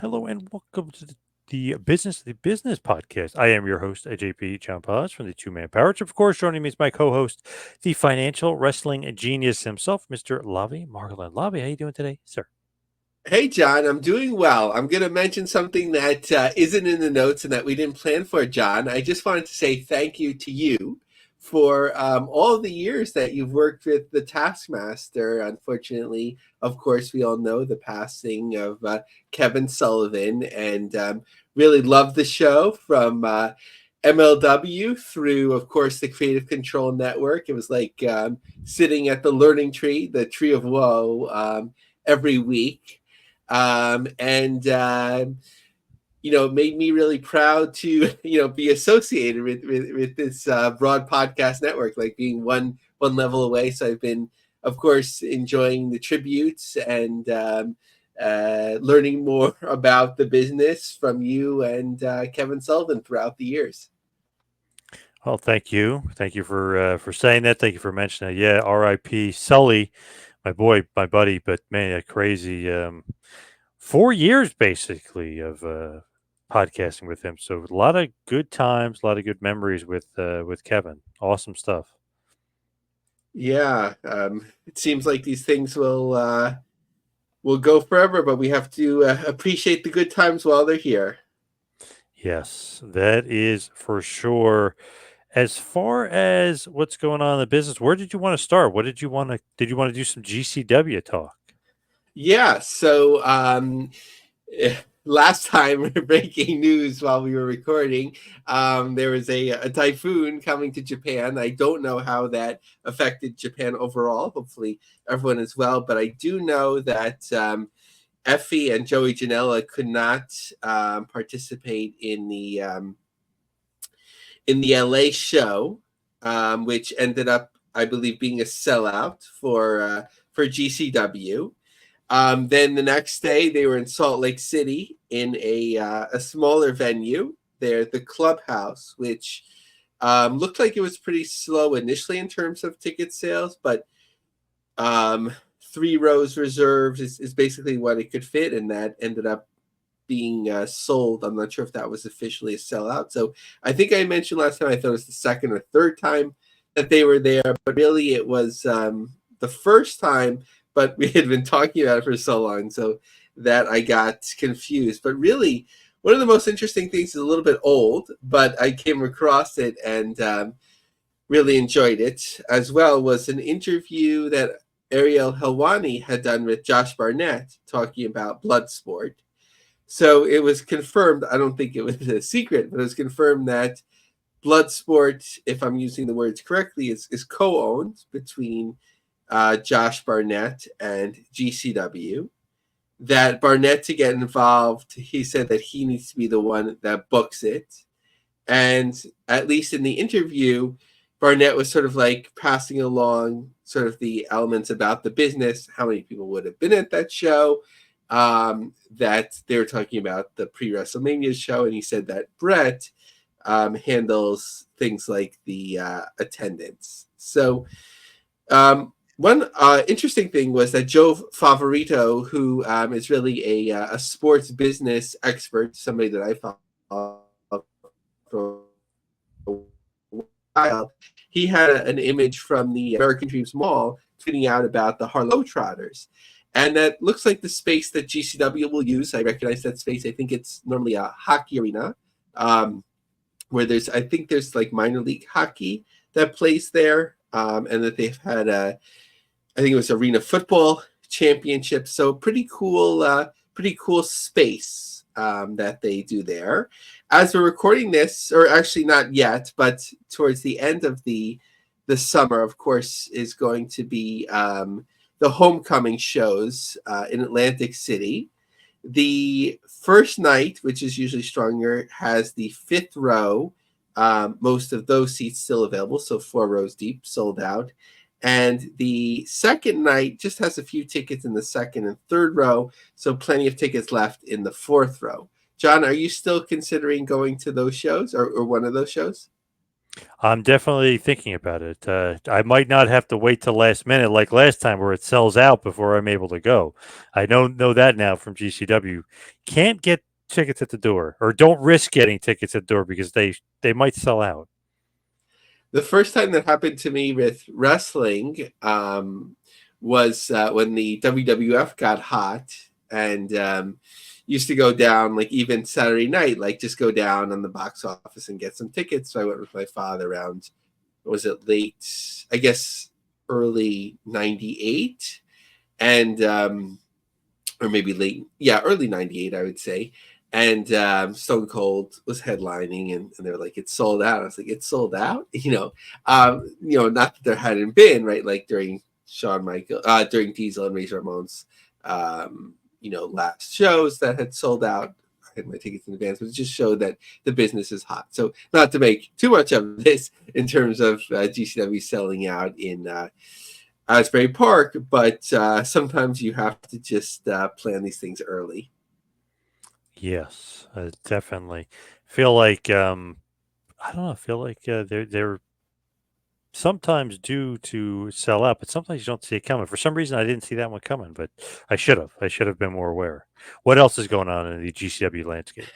Hello and welcome to the Business podcast. I am your host, AJP John Poz from the Two Man Power. Of course, joining me is my co-host, the financial wrestling genius himself, Mr. Lavie Margolin. Lavie, how you doing today, sir? Hey, John, I'm doing well. I'm going to mention something that isn't in the notes and that we didn't plan for, John. I just wanted to say thank you to you for all the years that you've worked with the Taskmaster. Unfortunately, of course, we all know the passing of Kevin Sullivan, and really loved the show from MLW through, of course, the Creative Control Network. It was like sitting at the learning tree, the tree of woe, every week. And it made me really proud to be associated with this broad podcast network, like being one level away. So I've been, of course, enjoying the tributes and learning more about the business from you and Kevin Sullivan throughout the years. Well, thank you. Thank you for saying that. Thank you for mentioning that. Yeah, R.I.P. Sully, my boy, my buddy. But man, a crazy 4 years basically of podcasting with him. So a lot of good times, a lot of good memories with Kevin. Awesome stuff. Yeah, it seems like these things will go forever, but we have to appreciate the good times while they're here. Yes, that is for sure. As far as what's going on in the business, where did you want to start? What did you want to do some GCW talk? Yeah, so last time breaking news while we were recording, there was a typhoon coming to Japan. I don't know how that affected Japan overall. Hopefully, everyone is well. But I do know that Effie and Joey Janela could not participate in the LA show, which ended up, I believe, being a sellout for GCW. Then the next day, they were in Salt Lake City in a smaller venue there, the Clubhouse, which looked like it was pretty slow initially in terms of ticket sales, but um, 3 rows reserved is basically what it could fit, and that ended up being sold. I'm not sure if that was officially a sellout. So I think I mentioned last time I thought it was the second or third time that they were there, but really it was the first time. But we had been talking about it for so long, so that I got confused. But really, one of the most interesting things is a little bit old, but I came across it and really enjoyed it as well. Was an interview that Ariel Helwani had done with Josh Barnett talking about Bloodsport. So it was confirmed. I don't think it was a secret, but it was confirmed that Bloodsport, if I'm using the words correctly, is co-owned between Josh Barnett and GCW. That Barnett, to get involved, he said that he needs to be the one that books it. And at least in the interview, Barnett was sort of like passing along sort of the elements about the business, how many people would have been at that show, that they were talking about the pre-WrestleMania show, and he said that Brett handles things like the attendance. So one interesting thing was that Joe Favorito, who is really a sports business expert, somebody that I follow for a while, he had an image from the American Dreams Mall tweeting out about the Harlem Globetrotters. And that looks like the space that GCW will use. I recognize that space. I think it's normally a hockey arena, where I think there's like minor league hockey that plays there, and that they've had I think it was arena football championship. So pretty cool space that they do there. As we're recording this, or actually not yet, but towards the end of the summer, of course, is going to be the homecoming shows in Atlantic City. The first night, which is usually stronger, has the fifth row. Most of those seats still available, so 4 rows deep, sold out. And the second night just has a few tickets in the second and third row, so plenty of tickets left in the fourth row. John, are you still considering going to those shows or one of those shows? I'm definitely thinking about it. I might not have to wait till last minute like last time where it sells out before I'm able to go. I know that now from GCW. Can't get tickets at the door, or don't risk getting tickets at the door because they might sell out. The first time that happened to me with wrestling was when the WWF got hot and used to go down like even Saturday night, like just go down on the box office and get some tickets. So I went with my father around, was it late, I guess early 98 and or maybe late, yeah, early 98, I would say. And Stone Cold was headlining, and they were like, "It's sold out." I was like, "It's sold out," not that there hadn't been right, like during during Diesel and Razor Ramon's, last shows that had sold out. I had my tickets in advance, but it just showed that the business is hot. So, not to make too much of this in terms of GCW selling out in Asbury Park, but sometimes you have to just plan these things early. Yes, definitely. Feel like I don't know. Feel like they're sometimes due to sell out, but sometimes you don't see it coming. For some reason, I didn't see that one coming, but I should have. I should have been more aware. What else is going on in the GCW landscape?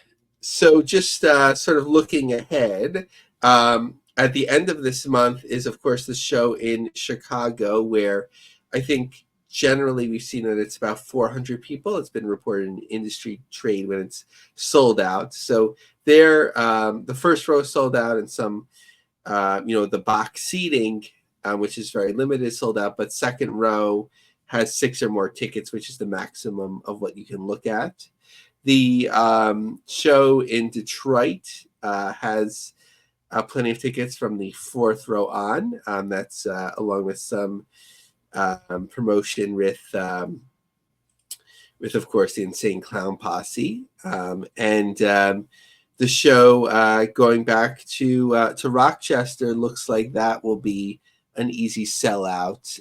So, just sort of looking ahead, at the end of this month is, of course, the show in Chicago, where I think generally we've seen that it's about 400 people. It's been reported in industry trade when it's sold out. So, there, the first row sold out, and some the box seating, which is very limited, sold out. But second row has 6 or more tickets, which is the maximum of what you can look at. The show in Detroit has plenty of tickets from the fourth row on. That's along with some promotion with of course the Insane Clown Posse, and the show going back to Rochester looks like that will be an easy sellout.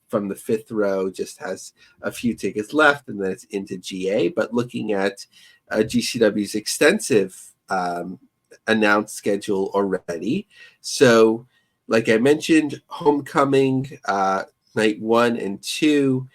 From the fifth row, just has a few tickets left, and then it's into GA. But looking at GCW's extensive announced schedule already, so like I mentioned, Homecoming night 1 and 2.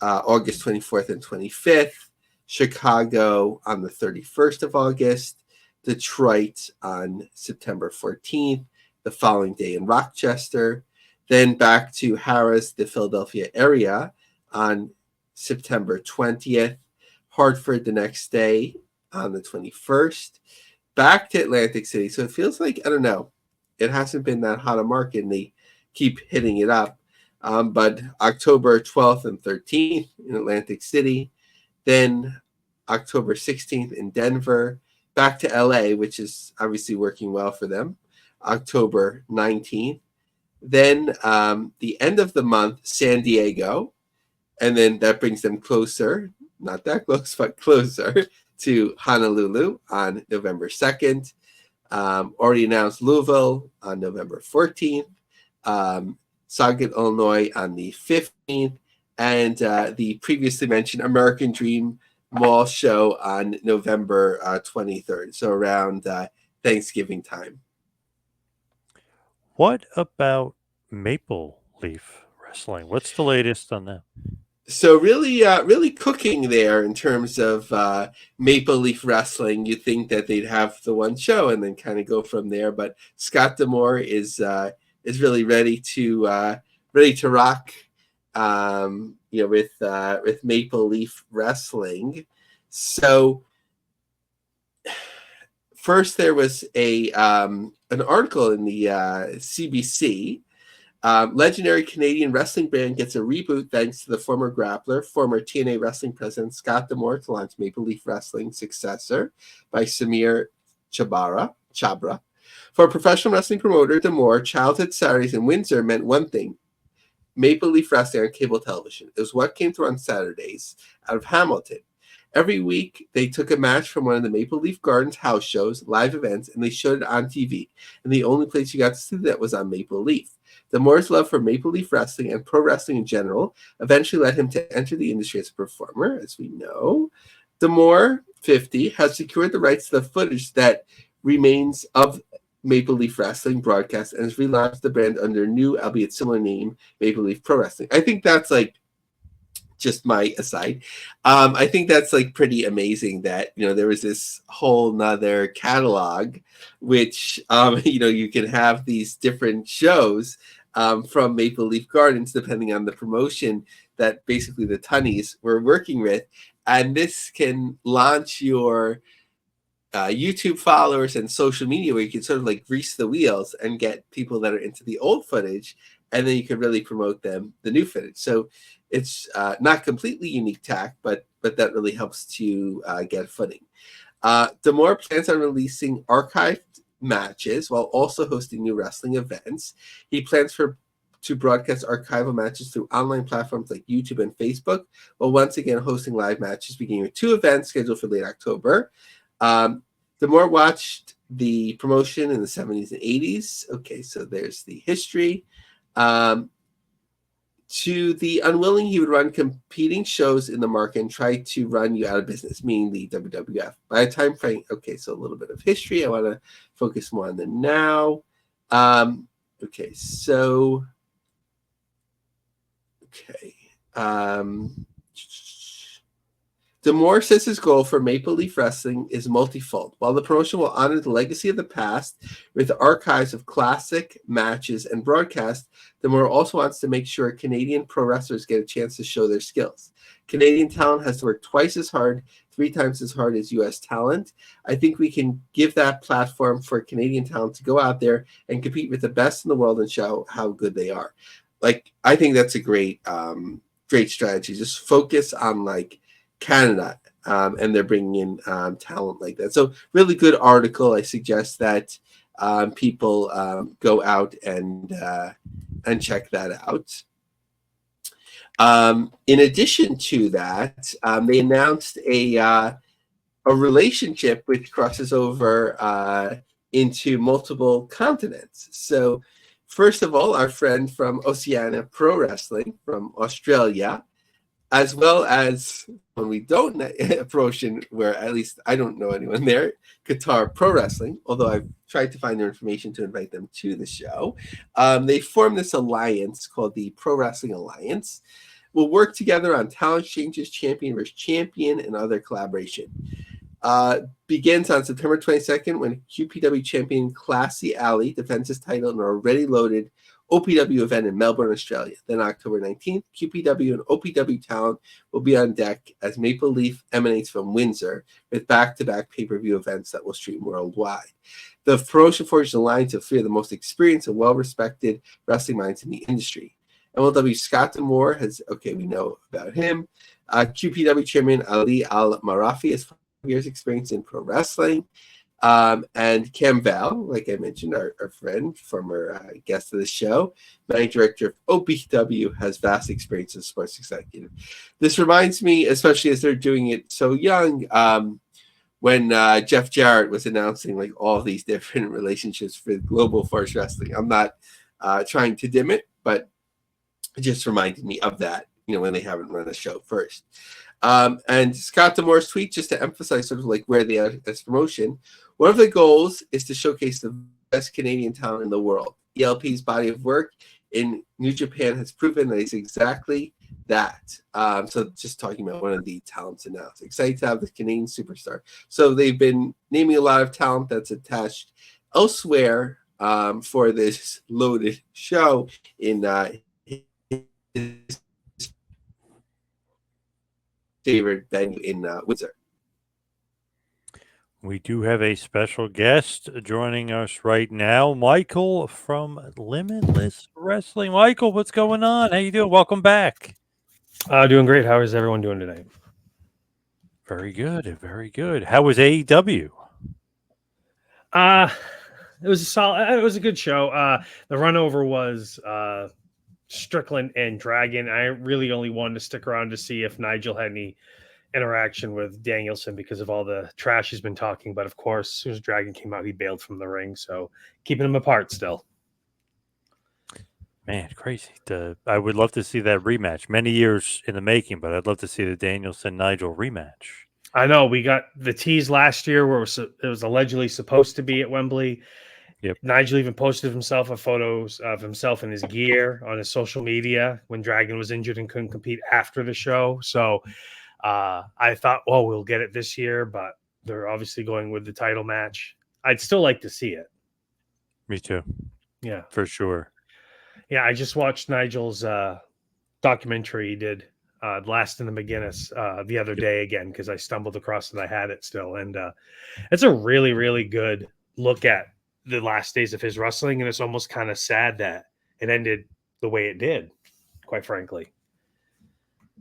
August 24th and 25th, Chicago on the 31st of August, Detroit on September 14th, the following day in Rochester, then back to Harrah's, the Philadelphia area on September 20th, Hartford the next day on the 21st, back to Atlantic City. So it feels like, I don't know, it hasn't been that hot a market, and they keep hitting it up. But October 12th and 13th in Atlantic City, then October 16th in Denver, back to LA, which is obviously working well for them, October 19th. Then the end of the month, San Diego, and then that brings them closer, not that close, but closer to Honolulu on November 2nd. Already announced Louisville on November 14th. Sauget, Illinois on the 15th, and the previously mentioned American Dream Mall show on November 23rd, so around Thanksgiving time. What about Maple Leaf Wrestling? What's the latest on that? So really cooking there in terms of Maple Leaf Wrestling. You'd think that they'd have the one show and then kind of go from there, but Scott D'Amore is really ready to rock, with Maple Leaf Wrestling. So first there was an article in the CBC. Legendary Canadian wrestling brand gets a reboot thanks to the former grappler, former TNA wrestling president Scott D'Amore to launch Maple Leaf Wrestling successor by Samir Chabra. For a professional wrestling promoter, D'Amore, childhood Saturdays in Windsor meant one thing: Maple Leaf Wrestling on cable television. It was what came through on Saturdays out of Hamilton. Every week, they took a match from one of the Maple Leaf Gardens house shows, live events, and they showed it on TV. And the only place you got to see that was on Maple Leaf. D'Amore's love for Maple Leaf Wrestling and pro wrestling in general eventually led him to enter the industry as a performer, as we know. D'Amore, 50, has secured the rights to the footage that remains of Maple Leaf Wrestling broadcast and has relaunched the brand under a new, albeit similar name, Maple Leaf Pro Wrestling. I think that's like just my aside. I think that's like pretty amazing that, you know, there was this whole nother catalog, which, you know, you can have these different shows from Maple Leaf Gardens, depending on the promotion that basically the Tunnies were working with. And this can launch your YouTube followers and social media where you can sort of like grease the wheels and get people that are into the old footage, and then you can really promote them the new footage. So it's not completely unique tack, but that really helps to get footing. D'Amore plans on releasing archived matches while also hosting new wrestling events. He plans to broadcast archival matches through online platforms like YouTube and Facebook, while once again hosting live matches beginning with 2 events scheduled for late October. D'Amore watched the promotion in the 70s and 80s. Okay, so there's the history. To the unwilling, he would run competing shows in the market and try to run you out of business, meaning the WWF. By a time frame, okay, so a little bit of history. I want to focus more on the now. Okay, so, okay. D'Amore says his goal for Maple Leaf Wrestling is multifold. While the promotion will honor the legacy of the past with archives of classic matches and broadcasts, D'Amore also wants to make sure Canadian pro wrestlers get a chance to show their skills. Canadian talent has to work twice as hard, 3 times as hard as U.S. talent. I think we can give that platform for Canadian talent to go out there and compete with the best in the world and show how good they are. Like, I think that's a great strategy. Just focus on like Canada, and they're bringing in talent like that. So really good article. I suggest that people go out and check that out. In addition to that, they announced a relationship which crosses over into multiple continents. So first of all, our friend from Oceania Pro Wrestling from Australia, as well as when we don't approach where at least I don't know anyone there, Qatar Pro Wrestling, although I've tried to find their information to invite them to the show. They formed this alliance called the Pro Wrestling Alliance. We'll work together on talent exchanges, champion versus champion, and other collaboration. Begins on September 22nd when QPW champion Classy Ali defends his title in an already loaded OPW event in Melbourne, Australia. Then October 19th, QPW and OPW talent will be on deck as Maple Leaf emanates from Windsor with back-to-back pay-per-view events that will stream worldwide. The promotion forged an alliance of 3 of the most experienced and well-respected wrestling minds in the industry. MLW Scott D'Amore we know about him. QPW chairman Ali Al-Marafi has 5 years experience in pro wrestling. And Cam Val, like I mentioned, our friend, former guest of the show, managing director of OPW, has vast experience as a sports executive. This reminds me, especially as they're doing it so young, when Jeff Jarrett was announcing like all these different relationships for Global Force Wrestling. I'm not trying to dim it, but it just reminded me of that, you know, when they haven't run a show first. And Scott D'Amore's tweet, just to emphasize sort of like where they are as promotion, one of the goals is to showcase the best Canadian talent in the world. ELP's body of work in New Japan has proven that it's exactly that. So just talking about one of the talents announced. Excited to have the Canadian superstar. So they've been naming a lot of talent that's attached elsewhere for this loaded show in his favorite venue in Windsor. We do have a special guest joining us right now, Michael from Limitless Wrestling. Michael, what's going on? How you doing? Welcome back. Doing great. How is everyone doing tonight? Very good, very good. How was AEW? It was a solid. It was a good show. The run over was Strickland and Dragon. I really only wanted to stick around to see if Nigel had any interaction with Danielson because of all the trash he's been talking. But of course, as soon as Dragon came out, he bailed from the ring. So keeping them apart still. Man, crazy. I would love to see that rematch. Many years in the making, but I'd love to see the Danielson-Nigel rematch. I know. We got the tease last year where it was allegedly supposed to be at Wembley. Yep. Nigel even posted photos of himself in his gear on his social media when Dragon was injured and couldn't compete after the show. So I thought, well, we'll get it this year, but they're obviously going with the title match. I'd still like to see it. Me too. Yeah. For sure. Yeah, I just watched Nigel's documentary he did, Last in the McGinnis, the other day again, because I stumbled across it. I had it still. And it's a really, really good look at the last days of his wrestling. And it's almost kind of sad that it ended the way it did, quite frankly.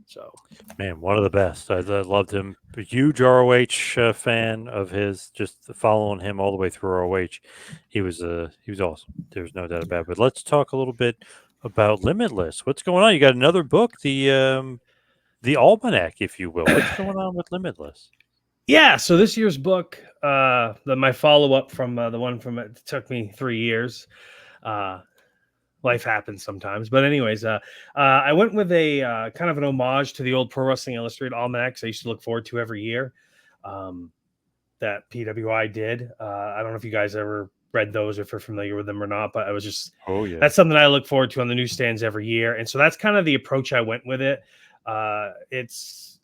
So, man, one of the best. I loved him. A huge ROH fan of his. Just following him all the way through ROH, he was awesome. There's no doubt about it. But let's talk a little bit about Limitless. What's going on? You got another book, the Almanac, if you will. What's going on with Limitless? yeah. So this year's book, my follow up from the one from it took me 3 years. Life happens sometimes, but anyways, I went with a kind of an homage to the old Pro Wrestling Illustrated almanacs I used to look forward to every year. That PWI did. I don't know if you guys ever read those or if you're familiar with them or not, but I was just that's something I look forward to on the newsstands every year, and so that's kind of the approach I went with it.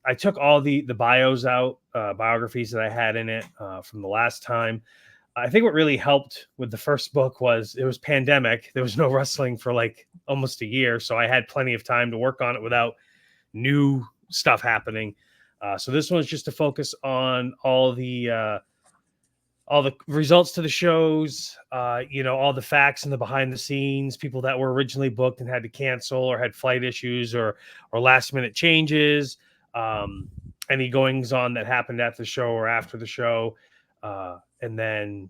I took all the bios out, biographies that I had in it from the last time. I think what really helped with the first book was it was pandemic. There was no wrestling for like almost a year. So I had plenty of time to work on it without new stuff happening. So this one's just to focus on all the results to the shows, all the facts and the behind the scenes, people that were originally booked and had to cancel or had flight issues or last minute changes, any goings on that happened at the show or after the show. And then,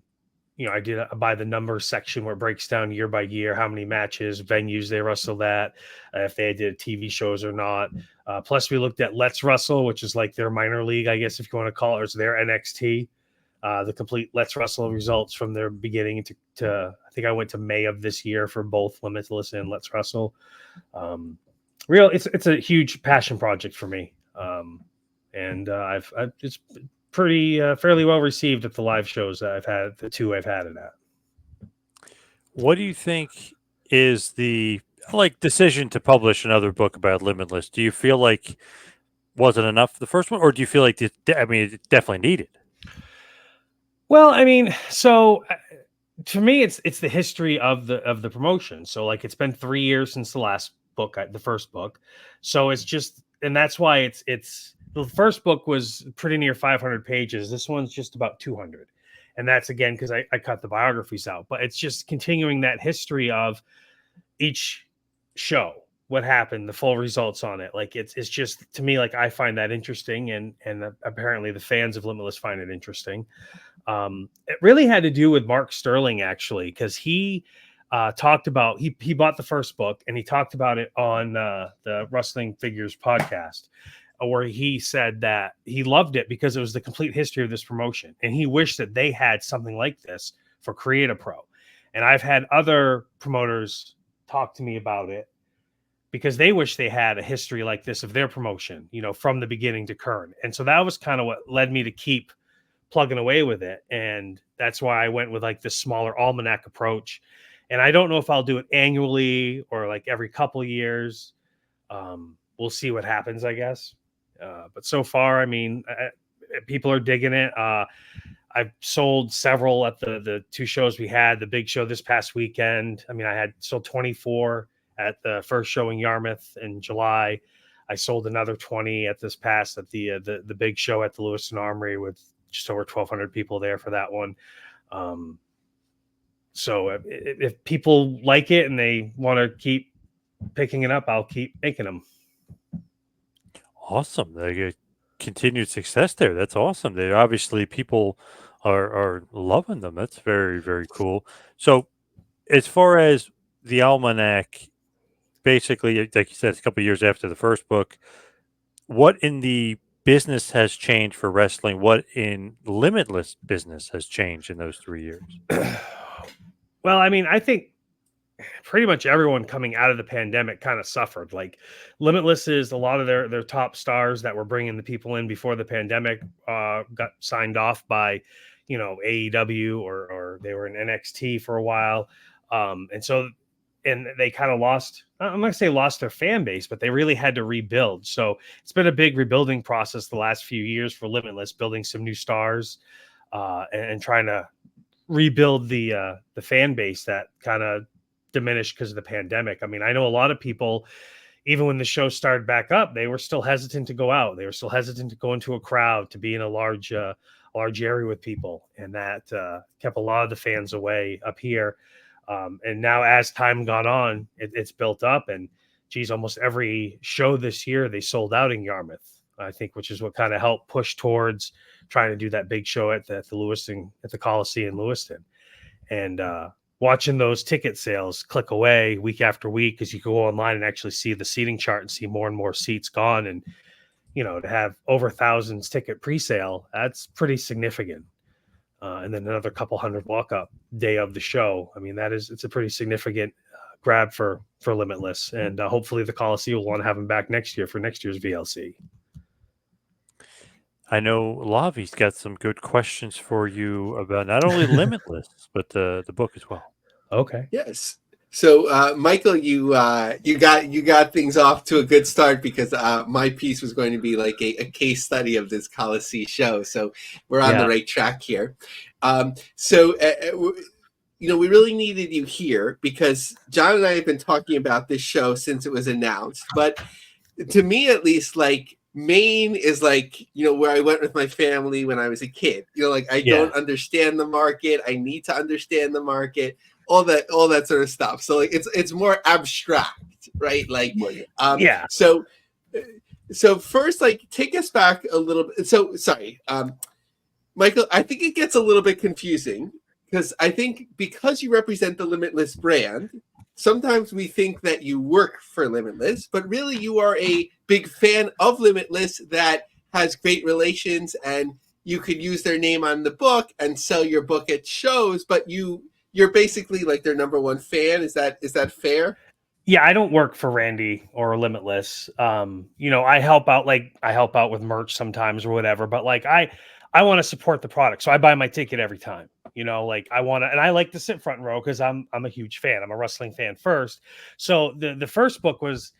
I did a by the numbers section where it breaks down year by year, how many matches, venues they wrestled at, if they did TV shows or not. Plus we looked at Let's Wrestle, which is like their minor league, I guess, if you want to call it, or it's their NXT, the complete Let's Wrestle results from their beginning to I think I went to May of this year for both Limitless and Let's Wrestle. It's a huge passion project for me. And I've it's pretty fairly well received at the live shows that I've had, the two I've had it at. What do you think is the decision to publish another book about Limitless? Do you feel like wasn't enough the first one, or do you feel like it definitely needed? Well, so to me, it's the history of the promotion. So like it's been 3 years since the last book, the first book. So it's just, and that's why it's the first book was pretty near 500 pages. This one's just about 200. And that's again, because I cut the biographies out, but it's just continuing that history of each show, what happened, the full results on it. Like it's just, to me, like I find that interesting, and apparently the fans of Limitless find it interesting. It really had to do with Mark Sterling, actually, because he talked about, he bought the first book and he talked about it on the Wrestling Figures podcast, where he said that he loved it because it was the complete history of this promotion. And he wished that they had something like this for Create a Pro. And I've had other promoters talk to me about it because they wish they had a history like this of their promotion, from the beginning to current. And so that was kind of what led me to keep plugging away with it. And that's why I went with like this smaller almanac approach. And I don't know if I'll do it annually or like every couple years. We'll see what happens, I guess. But so far, people are digging it. I've sold several at the two shows we had. The big show this past weekend, I had sold 24 at the first show in Yarmouth in July. I sold another 20 at the big show at the Lewiston Armory with just over 1,200 people there for that one. So if people like it and they want to keep picking it up, I'll keep making them. Awesome. They get continued success there. That's awesome. They obviously, people are loving them. That's very, very cool. So as far as the Almanac, basically, like you said, it's a couple of years after the first book. What in the business has changed for wrestling? What in Limitless business has changed in those 3 years? Well, I think pretty much everyone coming out of the pandemic kind of suffered. Like Limitless is a lot of their top stars that were bringing the people in before the pandemic got signed off by, AEW or they were in NXT for a while. And they kind of lost, I'm not going to say lost their fan base, but they really had to rebuild. So it's been a big rebuilding process the last few years for Limitless, building some new stars and trying to rebuild the fan base that kind of diminished because of the pandemic. I mean, I know a lot of people, even when the show started back up, they were still hesitant to go out. They were still hesitant to go into a crowd, to be in a large area with people. And that kept a lot of the fans away up here. And now as time gone on, it's built up, and geez, almost every show this year, they sold out in Yarmouth, I think, which is what kind of helped push towards trying to do that big show at the Lewiston, at the Coliseum in Lewiston. And watching those ticket sales click away week after week, as you go online and actually see the seating chart and see more and more seats gone, and to have over thousands ticket pre-sale, that's pretty significant. And then another couple hundred walk-up day of the show. I mean, it's a pretty significant grab for Limitless, and hopefully the Coliseum will want to have him back next year for next year's VLC. I know Lavie's got some good questions for you about not only Limitless, but the book as well. Okay. Yes. So, Michael, you got things off to a good start, because my piece was going to be like a case study of this Coliseum show. So we're on the right track here. We really needed you here because John and I have been talking about this show since it was announced. But to me, at least, like, Maine is like, where I went with my family when I was a kid. I don't understand the market. I need to understand the market. All that sort of stuff. So like it's more abstract, right? So first, like, take us back a little bit. So sorry, Michael, I think it gets a little bit confusing because I think because you represent the Limitless brand, sometimes we think that you work for Limitless, but really you are a big fan of Limitless that has great relations, and you could use their name on the book and sell your book at shows, but you're basically like their number one fan. Is that fair? Yeah, I don't work for Randy or Limitless. I help out with merch sometimes or whatever, but like I want to support the product. So I buy my ticket every time. I want to, and I like to sit front row because I'm a huge fan. I'm a wrestling fan first. So the first book was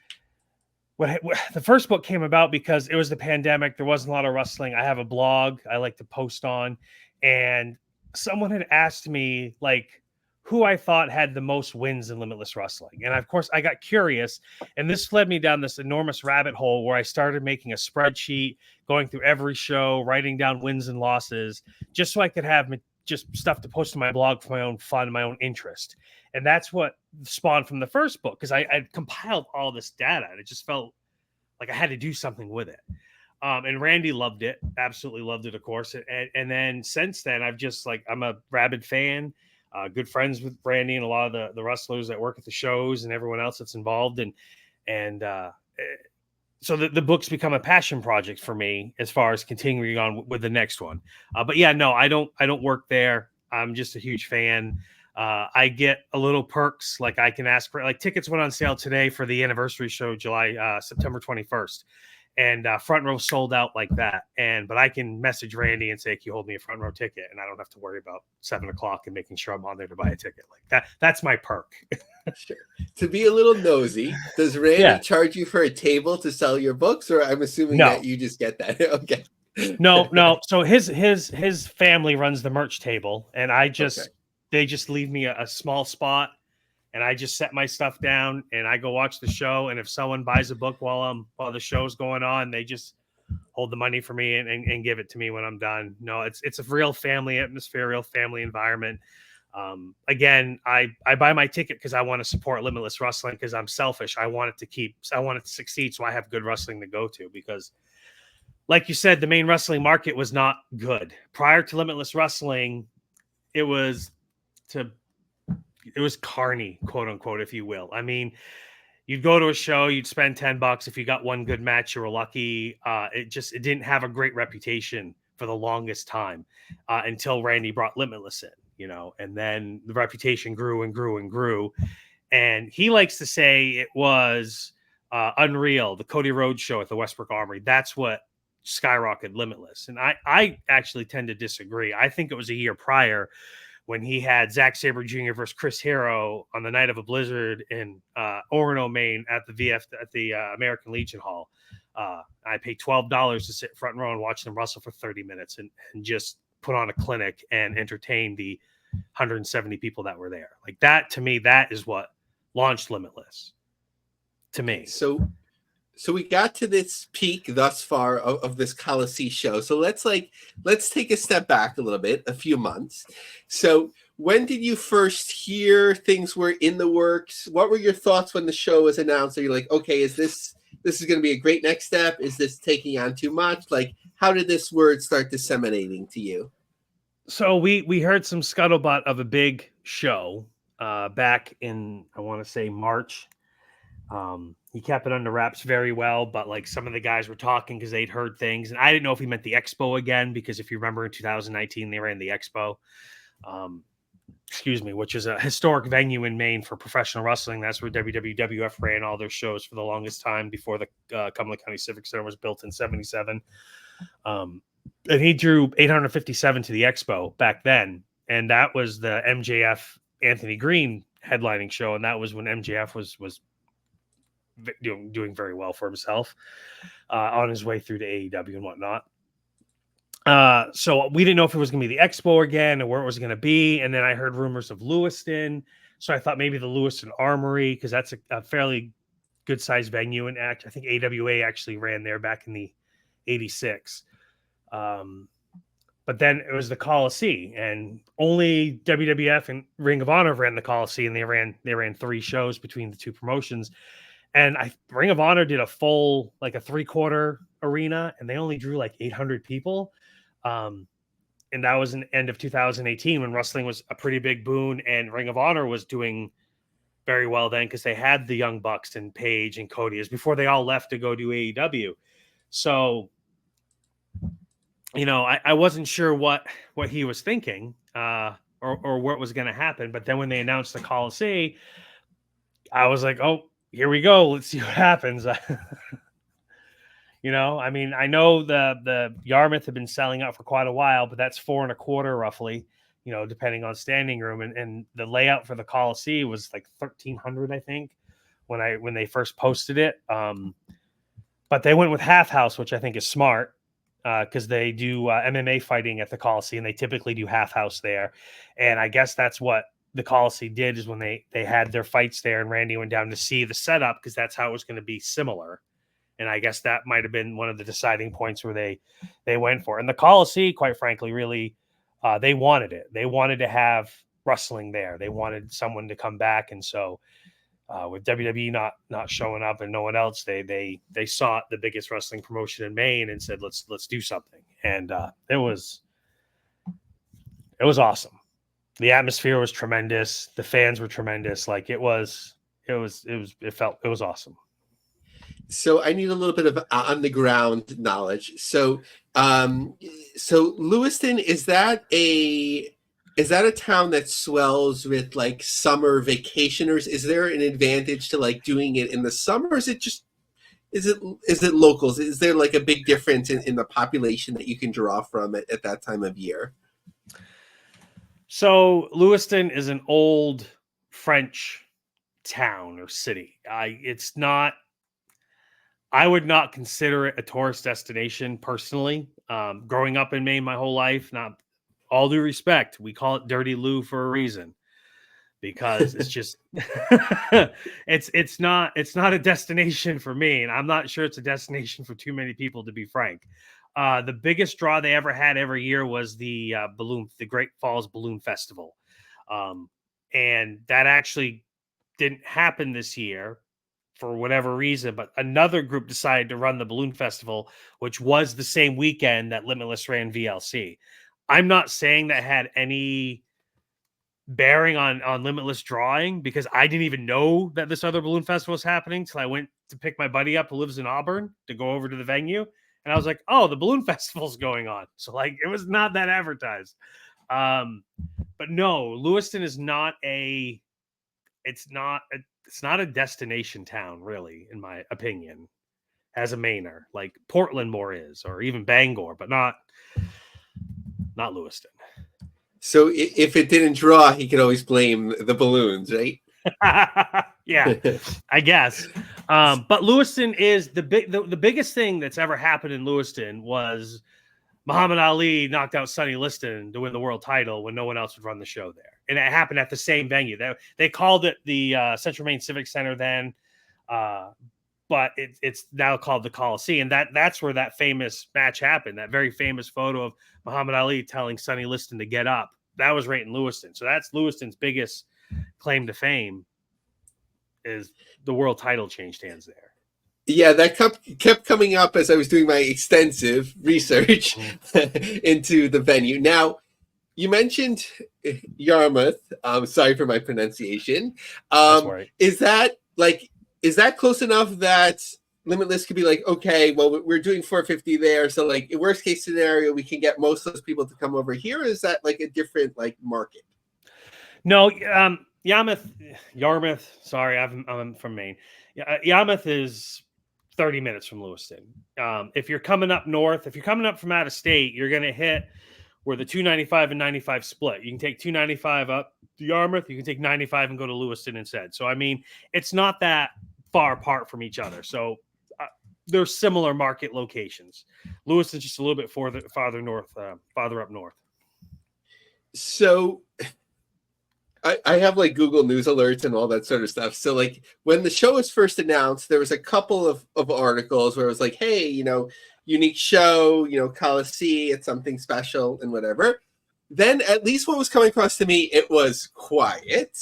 the first book came about because it was the pandemic. There wasn't a lot of wrestling. I have a blog I like to post on, and someone had asked me like who I thought had the most wins in Limitless Wrestling. And of course I got curious, and this led me down this enormous rabbit hole where I started making a spreadsheet, going through every show, writing down wins and losses, just so I could have just stuff to post to my blog for my own fun, my own interest. And that's what spawned from the first book, because I compiled all this data and it just felt like I had to do something with it. And Randy loved it, absolutely loved it, of course. And then since then, I'm a rabid fan, good friends with Randy and a lot of the wrestlers that work at the shows and everyone else that's involved. So the book's become a passion project for me as far as continuing on with the next one. But yeah, no, I don't work there. I'm just a huge fan. I get a little perks, like I can ask for, like, tickets went on sale today for the anniversary show, September 21st. And front row sold out like that. But I can message Randy and say, can you hold me a front row ticket? And I don't have to worry about 7:00 and making sure I'm on there to buy a ticket like that. That's my perk. Sure. To be a little nosy, does Randy charge you for a table to sell your books, or I'm assuming that you just get that? Okay. No. So his family runs the merch table, and they just leave me a small spot. And I just set my stuff down and I go watch the show. And if someone buys a book while the show's going on, they just hold the money for me and give it to me when I'm done. No, it's a real family atmosphere, real family environment. Again, I buy my ticket because I want to support Limitless Wrestling, because I'm selfish. I want it to succeed, so I have good wrestling to go to. Because, like you said, the main wrestling market was not good prior to Limitless Wrestling. It was carny, quote unquote, if you will. I mean, you'd go to a show, you'd spend $10. If you got one good match, you were lucky. It didn't have a great reputation for the longest time until Randy brought Limitless in, and then the reputation grew and grew and grew. And he likes to say it was Unreal, the Cody Rhodes show at the Westbrook Armory. That's what skyrocketed Limitless. And I actually tend to disagree. I think it was a year prior when he had Zack Sabre Jr. versus Chris Hero on the night of a blizzard in Orono, Maine at the American Legion Hall. I paid $12 to sit front row and watch them wrestle for 30 minutes and just put on a clinic and entertain the 170 people that were there. Like that, to me, that is what launched Limitless. To me. So we got to this peak thus far of this Coliseum show. So let's take a step back a little bit, a few months. So when did you first hear things were in the works? What were your thoughts when the show was announced? Are you like, okay, is this going to be a great next step? Is this taking on too much? Like, how did this word start disseminating to you? So we heard some scuttlebutt of a big show back in, I want to say, March. He kept it under wraps very well, but like some of the guys were talking because they'd heard things, and I didn't know if he meant the Expo again, because if you remember in 2019 they ran the Expo, which is a historic venue in Maine for professional wrestling. That's where WWF ran all their shows for the longest time before the Cumberland County Civic Center was built in '77. And he drew 857 to the Expo back then, and that was the MJF Anthony Green headlining show, and that was when MJF was doing very well for himself on his way through to AEW and whatnot. So we didn't know if it was going to be the Expo again or where it was going to be. And then I heard rumors of Lewiston. So I thought maybe the Lewiston Armory, because that's a fairly good sized venue. And I think AWA actually ran there back in the 86. But then it was the Coliseum, and only WWF and Ring of Honor ran the Coliseum. They ran 3 shows between the two promotions. And Ring of Honor did a full, like a 3/4 arena, and they only drew like 800 people. And that was in the end of 2018 when wrestling was a pretty big boon, and Ring of Honor was doing very well then because they had the Young Bucks and Paige and Cody as before they all left to go do AEW. So, I wasn't sure what he was thinking or what was going to happen. But then when they announced the Coliseum, I was like, oh, here we go. Let's see what happens. I know the Yarmouth had been selling out for quite a while, but that's 4 1/4 roughly, depending on standing room. And the layout for the Coliseum was like 1,300, I think, when they first posted it. But they went with half house, which I think is smart because they do MMA fighting at the Coliseum. They typically do half house there. And I guess that's what the Coliseum did, is when they had their fights there and Randy went down to see the setup because that's how it was going to be similar. And I guess that might have been one of the deciding points where they went for it. And the Coliseum, quite frankly, really, they wanted it. They wanted to have wrestling there. They wanted someone to come back. And so with WWE not showing up and no one else, they sought the biggest wrestling promotion in Maine and said, let's do something. And it was awesome. The atmosphere was tremendous. The fans were tremendous. Like it was awesome. So I need a little bit of on the ground knowledge. So Lewiston, is that a town that swells with like summer vacationers? Is there an advantage to like doing it in the summer? Or is it locals? Is there like a big difference in the population that you can draw from at that time of year? So Lewiston is an old French town or city. I would not consider it a tourist destination personally. Growing up in Maine my whole life, not all due respect, we call it Dirty Lou for a reason, because it's just it's not a destination for me, and I'm not sure it's a destination for too many people, to be frank. The biggest draw they ever had every year was the Great Falls Balloon Festival. And that actually didn't happen this year for whatever reason, but another group decided to run the Balloon Festival, which was the same weekend that Limitless ran VLC. I'm not saying that had any bearing on Limitless drawing, because I didn't even know that this other Balloon Festival was happening till I went to pick my buddy up who lives in Auburn to go over to the venue. And I was like, oh, the Balloon Festival's going on. So like, it was not that advertised. But no, Lewiston is not it's not a destination town, really, in my opinion. as a mainer, like Portland more is, or even Bangor, but not Lewiston. So if it didn't draw, he could always blame the balloons, right? Yeah, I guess. But Lewiston is the biggest thing that's ever happened in Lewiston was Muhammad Ali knocked out Sonny Liston to win the world title when no one else would run the show there. And it happened at the same venue. They called it the Central Maine Civic Center then, but it's now called the Coliseum. That's where that famous match happened, that very famous photo of Muhammad Ali telling Sonny Liston to get up. That was right in Lewiston. So that's Lewiston's biggest claim to fame, is the world title changed hands there. Yeah, that kept coming up as I was doing my extensive research into the venue. Now, you mentioned Yarmouth. Sorry for my pronunciation. That's right. Is that close enough that Limitless could be like, okay, well, we're doing 450 there, so like, in worst case scenario, we can get most of those people to come over here? Or is that like a different like market? No, Yarmouth. Sorry, I'm from Maine. Yarmouth is 30 minutes from Lewiston. If you're coming up north, if you're coming up from out of state, you're going to hit where the 295 and 95 split. You can take 295 up to Yarmouth. You can take 95 and go to Lewiston instead. So, I mean, it's not that far apart from each other. So they're similar market locations. Lewiston's just a little bit farther up north. So I have like Google News alerts and all that sort of stuff. So like when the show was first announced, there was a couple of articles where it was like, hey, unique show, Coliseum, it's something special and whatever. Then at least what was coming across to me, it was quiet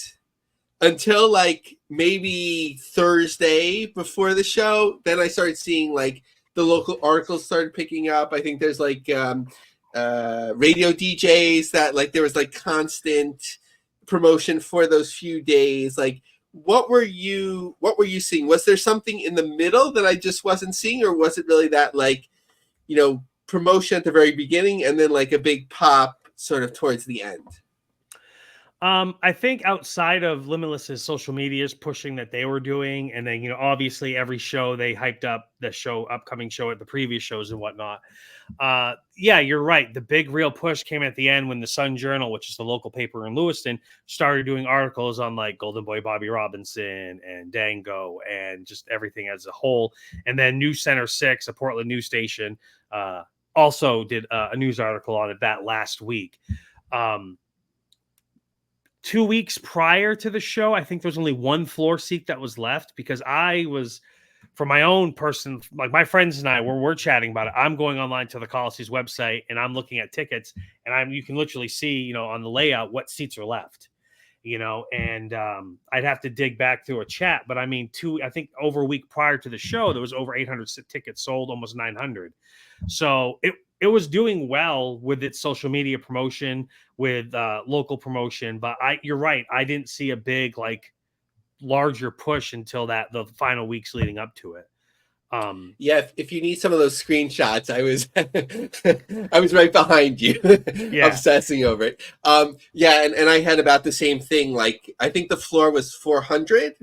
until like maybe Thursday before the show. Then I started seeing like the local articles started picking up. I think there's like radio DJs that like there was like constant promotion for those few days. Like what were you seeing? Was there something in the middle that I just wasn't seeing, or was it really that like promotion at the very beginning and then like a big pop sort of towards the end? I think outside of Limitless's social medias pushing that they were doing, and then obviously every show they hyped up the upcoming show at the previous shows and whatnot. Yeah, you're right. The big real push came at the end when the Sun Journal, which is the local paper in Lewiston, started doing articles on like Golden Boy Bobby Robinson and Dango and just everything as a whole. And then News Center 6, a Portland news station, also did a news article on it that last week. 2 weeks prior to the show, I think there's only one floor seat that was left because I was, for my own person, like my friends and I, we're chatting about it. I'm going online to the Coliseum's website and I'm looking at tickets, and you can literally see, on the layout what seats are left, and I'd have to dig back through a chat. But I mean, I think over a week prior to the show, there was over 800 tickets sold, almost 900. So it was doing well with its social media promotion, with local promotion. But you're right. I didn't see a big, like, larger push until the final weeks leading up to it. Yeah, if you need some of those screenshots, I was right behind you, obsessing over it. Yeah, and I had about the same thing. Like, I think the floor was 400,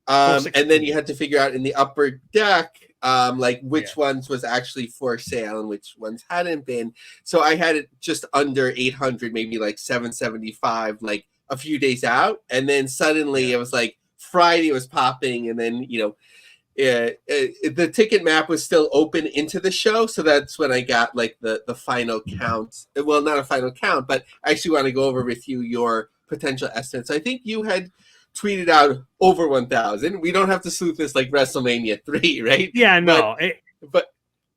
and then you had to figure out in the upper deck, like which ones was actually for sale and which ones hadn't been. So I had it just under 800, maybe like 775, like a few days out, and then suddenly it was like Friday was popping, and then the ticket map was still open into the show. So that's when I got like the final count. Well, not a final count, but I actually want to go over with you your potential estimates. I think you had tweeted out over 1,000. We don't have to sleuth this like WrestleMania 3, right? Yeah, no. But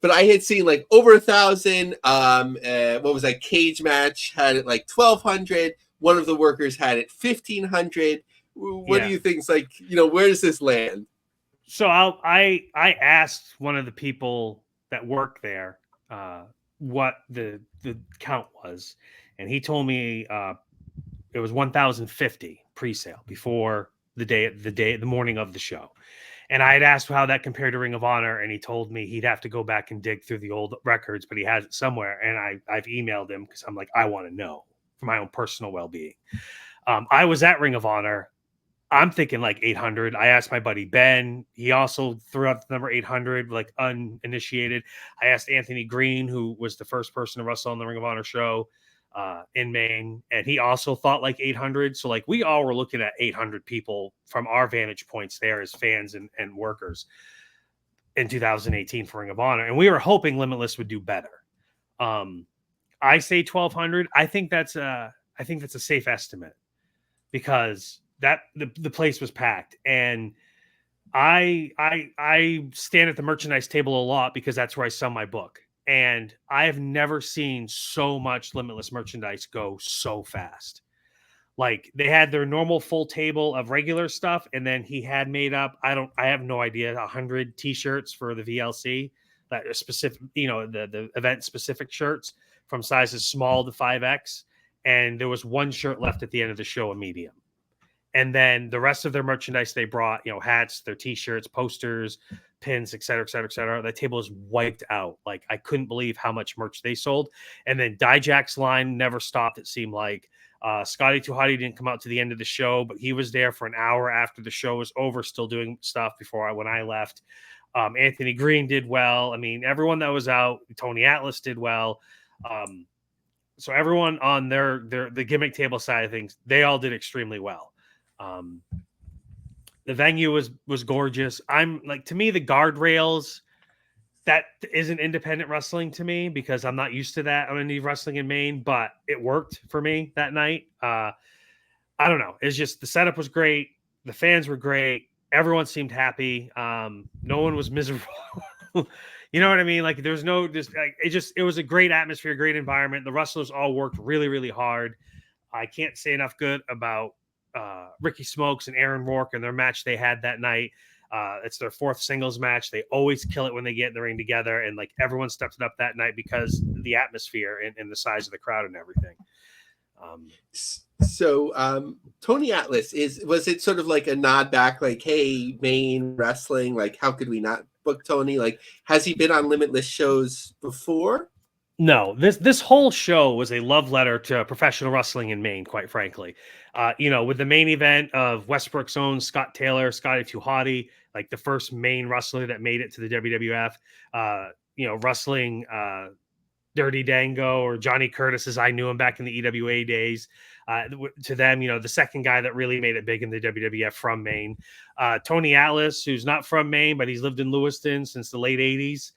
I had seen like over 1,000. What was that? Cage Match had it like 1,200. One of the workers had it 1,500. What do you think's like? Where does this land? So I asked one of the people that work there what the count was, and he told me it was 1,050 pre-sale before the morning of the show. And I had asked how that compared to Ring of Honor, and he told me he'd have to go back and dig through the old records, but he has it somewhere. And I've emailed him because I'm like, I want to know for my own personal well-being. I was at Ring of Honor I'm thinking like 800. I asked my buddy Ben. He also threw out the number 800, like uninitiated. I asked Anthony Green, who was the first person to wrestle on the Ring of Honor show in Maine, and he also thought like 800. So like we all were looking at 800 people from our vantage points there as fans and workers in 2018 for Ring of Honor, and we were hoping Limitless would do better. I say 1,200. I think that's a safe estimate because that the place was packed, and I stand at the merchandise table a lot because that's where I sell my book, and I have never seen so much Limitless merchandise go so fast. Like they had their normal full table of regular stuff, and then he had made up I have no idea 100 t-shirts for the VLC that are specific, the event specific shirts from sizes small to 5X, and there was one shirt left at the end of the show, a medium. And then the rest of their merchandise they brought, hats, their t-shirts, posters, pins, et cetera, et cetera, et cetera. That table is wiped out. Like I couldn't believe how much merch they sold. And then Dijak's line never stopped. It seemed like Scotty Tuhati didn't come out to the end of the show, but he was there for an hour after the show was over, still doing stuff when I left. Anthony Green did well. I mean, everyone that was out, Tony Atlas did well. So everyone on the gimmick table side of things, they all did extremely well. The venue was gorgeous. I'm like, to me, the guardrails, that isn't independent wrestling to me because I'm not used to that on indie wrestling in Maine, but it worked for me that night. I don't know. It's just the setup was great. The fans were great. Everyone seemed happy. No one was miserable. You know what I mean? Like there's no, it was a great atmosphere, great environment. The wrestlers all worked really, really hard. I can't say enough good about Ricky Smokes and Aaron Rourke and their match they had that night. It's their fourth singles match. They always kill it when they get in the ring together, and like everyone stepped it up that night because the atmosphere and the size of the crowd and everything. So Tony Atlas, was it sort of like a nod back, like, hey, Maine wrestling, like how could we not book Tony? Like, has he been on Limitless shows before? No, this whole show was a love letter to professional wrestling in Maine, quite frankly. With the main event of Westbrook's own Scott Taylor, Scotty Tuhati, like the first Maine wrestler that made it to the WWF, wrestling Dirty Dango or Johnny Curtis, as I knew him back in the EWA days. To them, the second guy that really made it big in the WWF from Maine. Tony Atlas, who's not from Maine, but he's lived in Lewiston since the late 80s.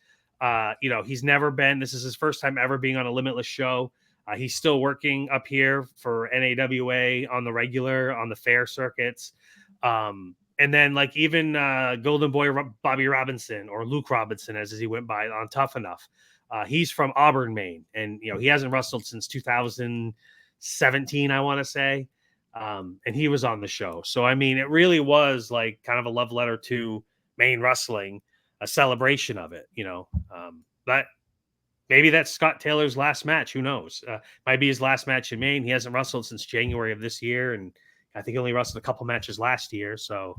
He's never been, this is his first time ever being on a Limitless show. He's still working up here for NAWA on the regular, on the fair circuits. And then like even Golden Boy Bobby Robinson or Luke Robinson, as he went by on Tough Enough. He's from Auburn, Maine. And, he hasn't wrestled since 2017, I want to say. And he was on the show. So, I mean, it really was like kind of a love letter to Maine wrestling, a celebration of it, but maybe that's Scott Taylor's last match. Who knows? Might be his last match in Maine. He hasn't wrestled since January of this year. And I think he only wrestled a couple matches last year. So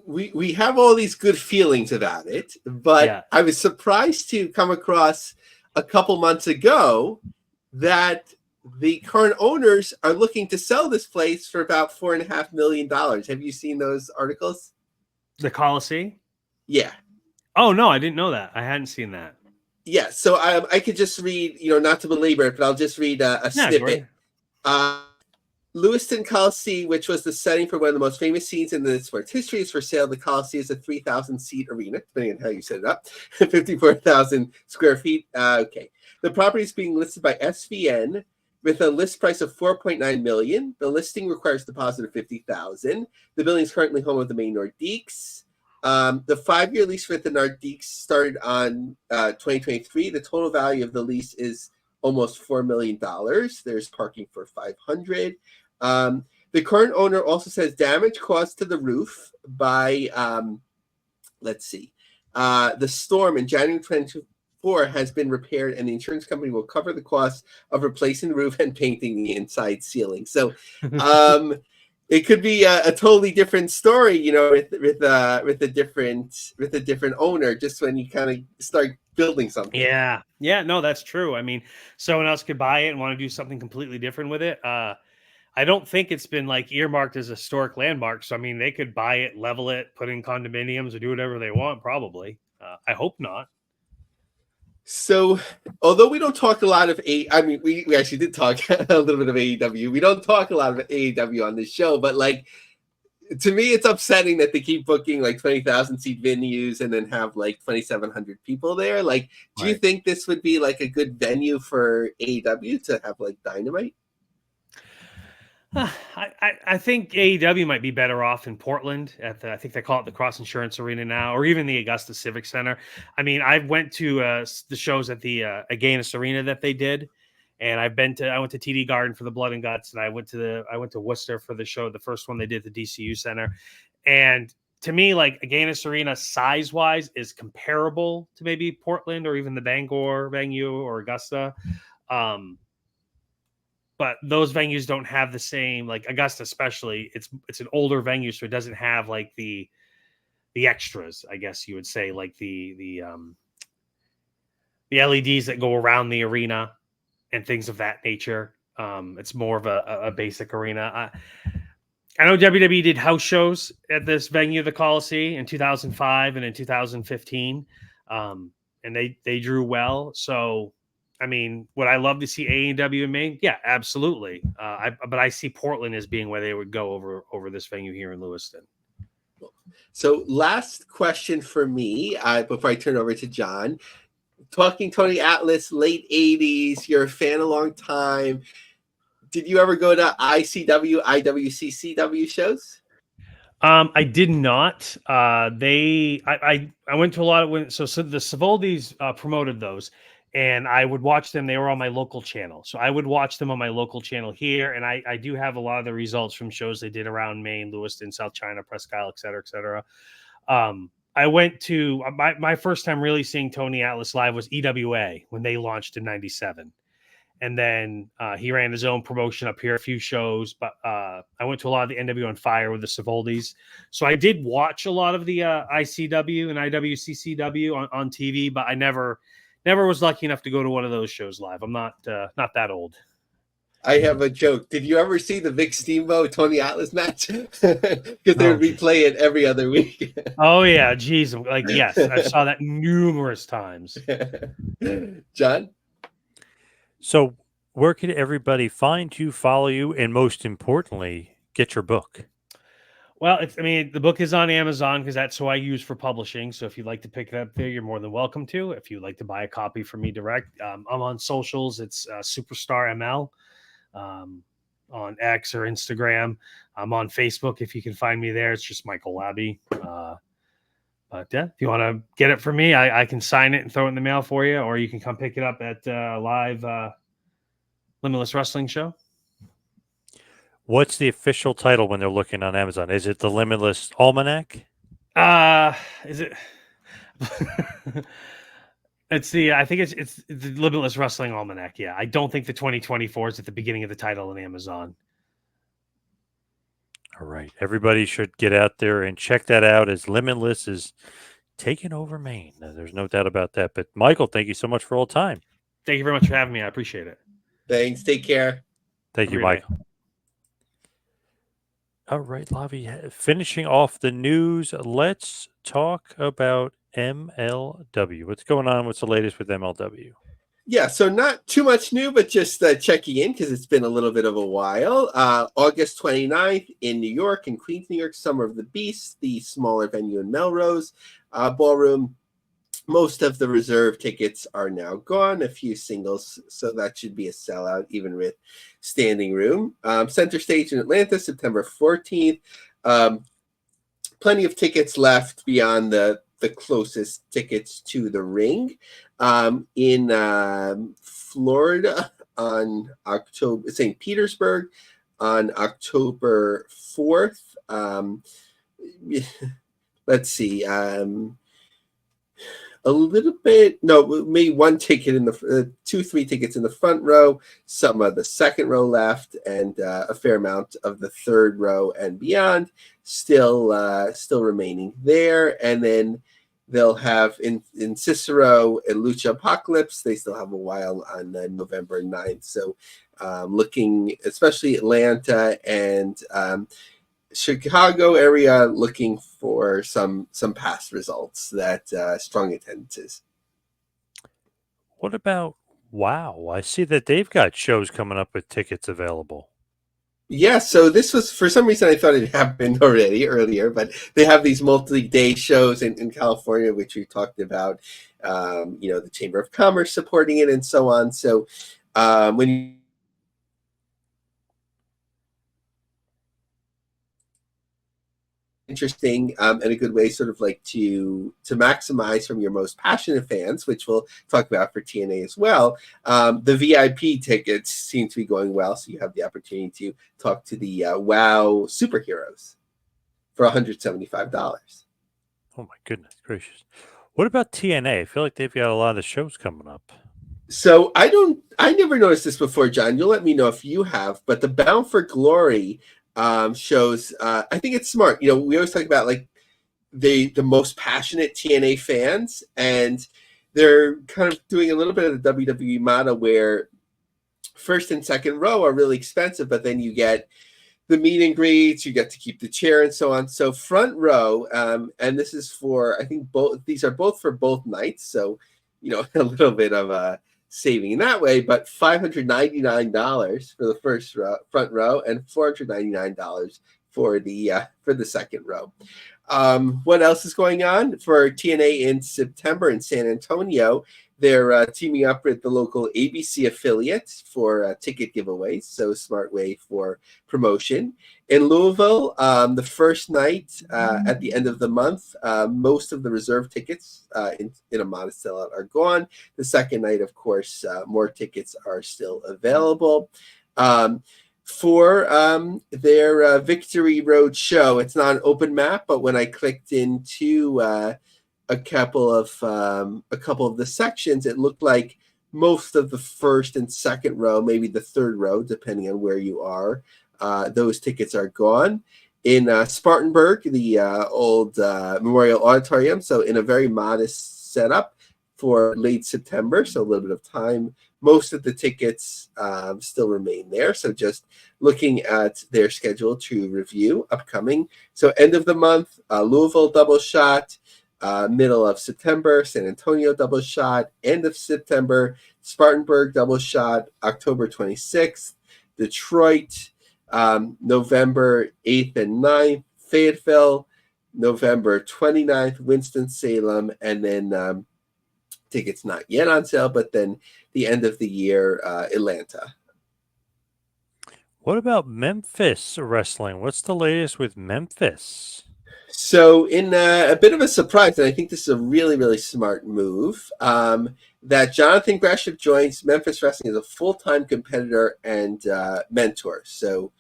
we have all these good feelings about it, but yeah. I was surprised to come across a couple months ago that the current owners are looking to sell this place for about $4.5 million. Have you seen those articles? The Coliseum? Yeah. Oh, no, I didn't know that. I hadn't seen that. Yeah, so I could just read, not to belabor it, but I'll just read a snippet. Lewiston Coliseum, which was the setting for one of the most famous scenes in the sport's history, is for sale. The Coliseum is a 3,000-seat arena, depending on how you set it up, 54,000 square feet. Okay. The property is being listed by SVN with a list price of $4.9 million. The listing requires a deposit of $50,000. The building is currently home of the Maine Nordiques. The 5-year lease with the Nordiques started on 2023. The total value of the lease is almost $4 million. There's parking for $500,000. The current owner also says damage caused to the roof by, the storm in January 2024 has been repaired, and the insurance company will cover the cost of replacing the roof and painting the inside ceiling. So it could be a totally different story, with a different owner, just when you kind of start building something. Yeah, no, that's true. I mean, someone else could buy it and want to do something completely different with it. I don't think it's been like earmarked as a historic landmark. So I mean, they could buy it, level it, put in condominiums, or do whatever they want. Probably. I hope not. So, although we don't talk a lot of I mean, we actually did talk a little bit of AEW. We don't talk a lot of AEW on this show, but like, to me, it's upsetting that they keep booking like 20,000 seat venues and then have like 2,700 people there. Like, do you think this would be like a good venue for AEW to have like Dynamite? I think AEW might be better off in Portland at I think they call it the Cross Insurance Arena now, or even the Augusta Civic Center. I mean, I went to the shows at the Agganis Arena that they did, and I went to TD Garden for the Blood and Guts, and I went to Worcester for the show, the first one they did at the DCU Center, and to me, like Agganis Arena size wise is comparable to maybe Portland or even the Bangor venue or Augusta. But those venues don't have the same, like Augusta especially. It's an older venue, so it doesn't have like the extras, I guess you would say, like the LEDs that go around the arena and things of that nature. It's more of a basic arena. I know WWE did house shows at this venue, the Coliseum, in 2005 and in 2015, and they drew well. So. I mean, would I love to see AEW in Maine? Yeah, absolutely. But I see Portland as being where they would go over this venue here in Lewiston. So, last question for me before I turn over to John. Talking Tony Atlas, late 80s, you're a fan a long time. Did you ever go to ICW, IWCCW shows? I did not. I went to a lot of so the Savaldis promoted those. And I would watch them. They were on my local channel. So I would watch them on my local channel here. And I do have a lot of the results from shows they did around Maine, Lewiston, South China, Presque Isle, et cetera, et cetera. I went to my first time really seeing Tony Atlas live was EWA when they launched in 97. And then he ran his own promotion up here, a few shows. But I went to a lot of the NWO on Fire with the Savaldis. So I did watch a lot of the ICW and IWCCW on TV, but I never was lucky enough to go to one of those shows live. I'm not that old. I have a joke. Did you ever see the Vic Steamboat Tony Atlas match? Because they would replay it every other week. Oh yeah, geez. Like yes, I saw that numerous times. John? So where can everybody find you, follow you, and most importantly, get your book? Well, the book is on Amazon because that's who I use for publishing. So if you'd like to pick it up there, you're more than welcome to. If you'd like to buy a copy from me direct, I'm on socials. It's Superstar ML on X or Instagram. I'm on Facebook. If you can find me there, it's just Michael Labbe. But yeah, if you want to get it from me, I can sign it and throw it in the mail for you, or you can come pick it up at live Limitless Wrestling show. What's the official title when they're looking on Amazon? Is it the Limitless Almanac? Is it? I think it's the Limitless Wrestling Almanac. Yeah, I don't think the 2024 is at the beginning of the title on Amazon. All right, everybody should get out there and check that out as Limitless is taking over Maine. There's no doubt about that. But Michael, thank you so much for all the time. Thank you very much for having me. I appreciate it. Thanks. Take care. Thank you, Michael. All right, Lavie, finishing off the news, let's talk about MLW. What's going on? What's the latest with MLW? Yeah, so not too much new, but just checking in because it's been a little bit of a while. August 29th in New York, in Queens, New York, Summer of the Beast, the smaller venue in Melrose Ballroom. Most of the reserve tickets are now gone, a few singles, so that should be a sellout, even with standing room. Center Stage in Atlanta, September 14th. Plenty of tickets left beyond the closest tickets to the ring. In Florida on St. Petersburg on October 4th. Let's see. Maybe one ticket in the 2-3 tickets in the front row, some of the second row left, and a fair amount of the third row and beyond still remaining there. And then they'll have in Cicero and Lucha Apocalypse. They still have a while on November 9th. So looking, especially Atlanta and Chicago area, looking for some past results that strong attendances. What about WoW? I see that they've got shows coming up with tickets available. Yeah, so this was, for some reason, I thought it happened already earlier, but they have these multi-day shows in California, which we talked about, the Chamber of Commerce supporting it and so on. So when you interesting and a good way sort of like to maximize from your most passionate fans, which we'll talk about for TNA as well. The VIP tickets seem to be going well, so you have the opportunity to talk to the WoW superheroes for $175. Oh my goodness gracious. What about TNA? I feel like they've got a lot of shows coming up. So I never noticed this before, John. You'll let me know if you have, but the Bound for Glory shows, I think it's smart. We always talk about like the most passionate TNA fans, and they're kind of doing a little bit of the WWE model where first and second row are really expensive, but then you get the meet and greets, you get to keep the chair and so on. So front row, and this is for, I think these are both for both nights. So, a little bit of a saving in that way, but $599 for the first row, front row, and $499 for the second row. What else is going on for TNA in September in San Antonio? They're teaming up with the local ABC affiliate for ticket giveaways, so a smart way for promotion. In Louisville, the first night at the end of the month, most of the reserve tickets in a modest sellout are gone. The second night, of course, more tickets are still available. For their Victory Road show, it's not an open map, but when I clicked into a couple of the sections, it looked like most of the first and second row, maybe the third row, depending on where you are, those tickets are gone. In Spartanburg, the old Memorial Auditorium, so in a very modest setup for late September, so a little bit of time. Most of the tickets still remain there, so just looking at their schedule to review upcoming. So end of the month, Louisville double shot. Middle of September, San Antonio double shot. End of September, Spartanburg double shot. October 26th, Detroit. November 8th and 9th, Fayetteville. November 29th, Winston-Salem. And then tickets not yet on sale, but then the end of the year, Atlanta. What about Memphis wrestling? What's the latest with Memphis? So in a bit of a surprise, and I think this is a really, really smart move, that Jonathan Gresham joins Memphis Wrestling as a full-time competitor and mentor. So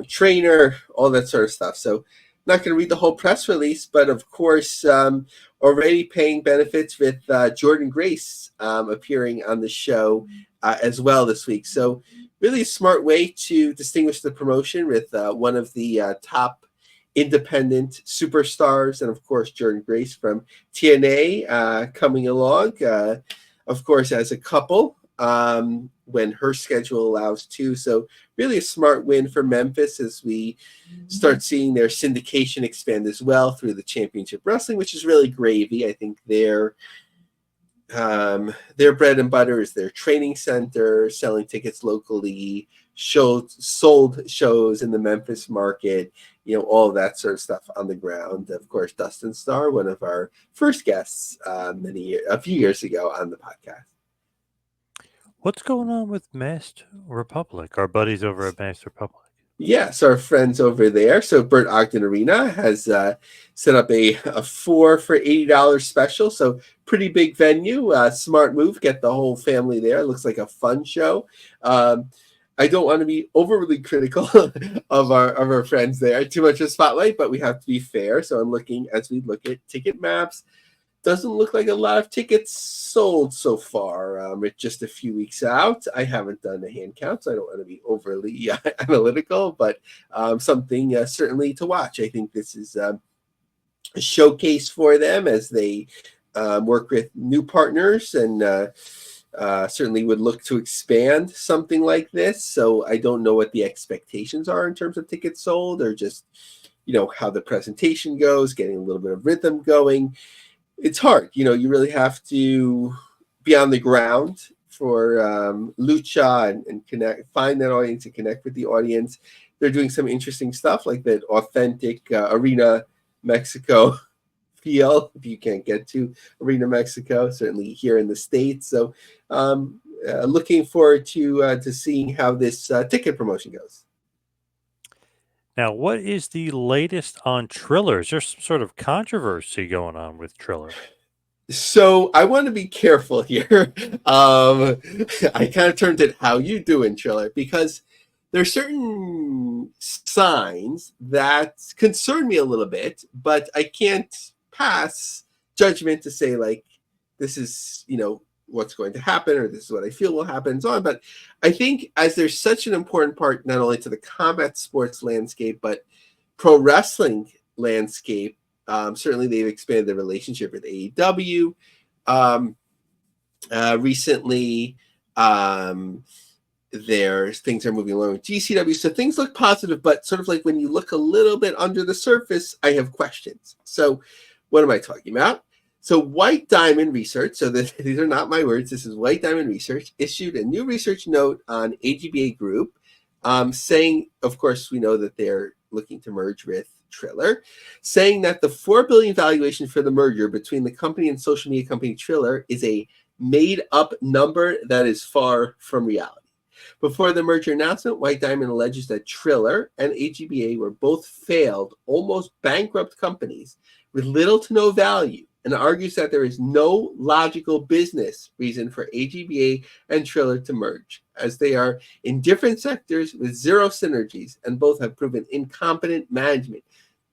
trainer, all that sort of stuff. So not going to read the whole press release, but of course, already paying benefits with Jordan Grace appearing on the show as well this week. So really a smart way to distinguish the promotion with one of the top independent superstars, and of course Jordan Grace from TNA coming along, of course as a couple when her schedule allows to. So really a smart win for Memphis as we start seeing their syndication expand as well through the Championship Wrestling, which is really gravy. I think their bread and butter is their training center, selling tickets locally, sold shows in the Memphis market, all of that sort of stuff on the ground. Of course, Dustin Starr, one of our first guests a few years ago on the podcast. What's going on with Masked Republic? Our buddies over at Masked Republic. Yes, our friends over there. So Burt Ogden Arena has set up a 4 for $80 special. So pretty big venue. Smart move. Get the whole family there. Looks like a fun show. I don't want to be overly critical of our friends there. Too much of a spotlight, but we have to be fair. So I'm looking, as we look at ticket maps, doesn't look like a lot of tickets sold so far. It's just a few weeks out. I haven't done a hand count, so I don't want to be overly analytical, but something certainly to watch. I think this is showcase for them as they work with new partners, and certainly would look to expand something like this. So I don't know what the expectations are in terms of tickets sold, or just, how the presentation goes, getting a little bit of rhythm going. It's hard. You really have to be on the ground for lucha, and connect, find that audience and connect with the audience. They're doing some interesting stuff like that authentic Arena Mexico feel, if you can't get to Arena Mexico, certainly here in the States. So looking forward to seeing how this ticket promotion goes. Now, what is the latest on Triller? Is there some sort of controversy going on with Triller? So I want to be careful here. I kind of turned it how you doing, Triller, because there's certain signs that concern me a little bit, but I can't pass judgment to say, like, this is, what's going to happen, or this is what I feel will happen, and so on. But I think as there's such an important part, not only to the combat sports landscape, but pro wrestling landscape, certainly they've expanded their relationship with AEW recently. There's things are moving along with GCW, so things look positive, but sort of like when you look a little bit under the surface, I have questions. So what am I talking about? So White Diamond Research, so these are not my words, this is White Diamond Research, issued a new research note on AGBA Group, saying, of course, we know that they're looking to merge with Triller, saying that the $4 billion valuation for the merger between the company and social media company Triller is a made-up number that is far from reality. Before the merger announcement, White Diamond alleges that Triller and AGBA were both failed, almost bankrupt companies with little to no value, and argues that there is no logical business reason for AGBA and Triller to merge, as they are in different sectors with zero synergies, and both have proven incompetent management.